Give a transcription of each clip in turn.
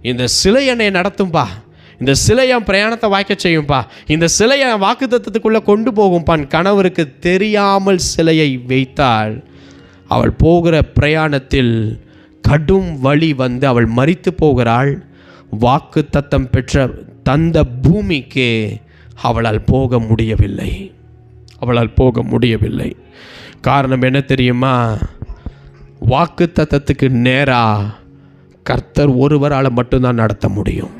இந்த சிலை என்னை நடத்தும்பா, இந்த சிலை என் பிரயாணத்தை வாய்க்க செய்யும்பா, இந்த சிலையை வாக்குத்தத்தத்துக்குள்ளே கொண்டு போகும்பான் கணவருக்கு தெரியாமல் சிலையை வைத்தாள். அவள் போகிற பிரயாணத்தில் கடும் வழி வந்து அவள் மரித்து போகிறாள். வாக்குத்தத்தம் பெற்ற தந்த பூமிக்கு அவளால் போக முடியவில்லை. காரணம் என்ன தெரியுமா? வாக்குத்தத்தத்துக்கு நேராக கர்த்தர் ஒருவரால் மட்டும்தான் நடத்த முடியும்.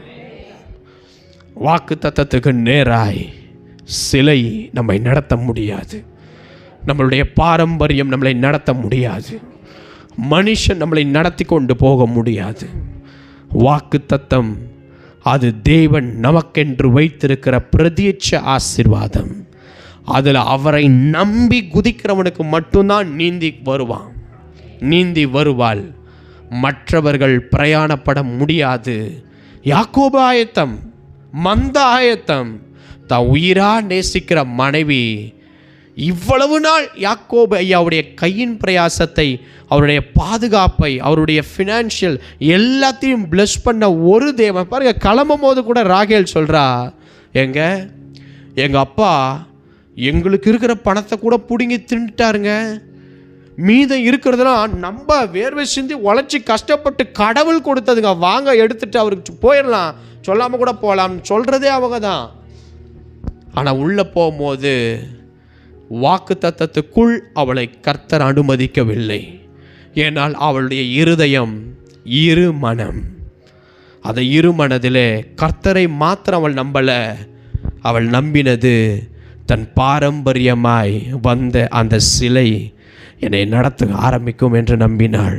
வாக்குத்தத்தத்துக்கு நேராய் சிலை நம்மை நடத்த முடியாது. நம்மளுடைய பாரம்பரியம் நம்மளை நடத்த முடியாது. மனுஷன் நம்மளை நடத்தி கொண்டு போக முடியாது. வாக்குத்தத்தம் அது தேவன் நமக்கென்று வைத்திருக்கிற பிரத்யட்ச ஆசீர்வாதம். அதில் அவரை நம்பி குதிக்கிறவனுக்கு மட்டும்தான் நீந்தி வருவாள். மற்றவர்கள் பிரயாணப்பட முடியாது. யாக்கோபு ஆயத்தம், மந்த ஆயத்தம். தான் உயிரா நேசிக்கிற மனைவி இவ்வளவு நாள் யாக்கோபு ஐயாவுடைய கையின் பிரயாசத்தை, அவருடைய பாதுகாப்பை, அவருடைய ஃபினான்ஷியல் எல்லாத்தையும் பிளஸ் பண்ண ஒரு தேவன் பாருங்க. கிளம்பும் போது கூட ராகேல் சொல்கிறா, எங்கள் அப்பா எங்களுக்கு இருக்கிற பணத்தை கூட பிடுங்கி தின்னுட்டாருங்க, மீதம் இருக்கிறதெல்லாம் நம்ம வேர்வை சிந்தி உழைச்சி கஷ்டப்பட்டு கடவுள் கொடுத்ததுங்க, வாங்க எடுத்துட்டு அவருக்கு போயிடலாம், சொல்லாமல் கூட போகலாம்னு சொல்கிறதே அவங்க தான். ஆனால் உள்ளே போகும்போது வாக்குத்தத்தத்துக்குள் அவளை கர்த்தர் அனுமதிக்கவில்லை. ஏனால் அவளுடைய இருதயம் இருமனம். அதை இருமனதிலே கர்த்தரை மாத்திரம் அவள் நம்பலை. அவள் நம்பினது தன் பாரம்பரியமாய் வந்த அந்த சிலை என்னை நடத்த ஆரம்பிக்கும் என்று நம்பினாள்.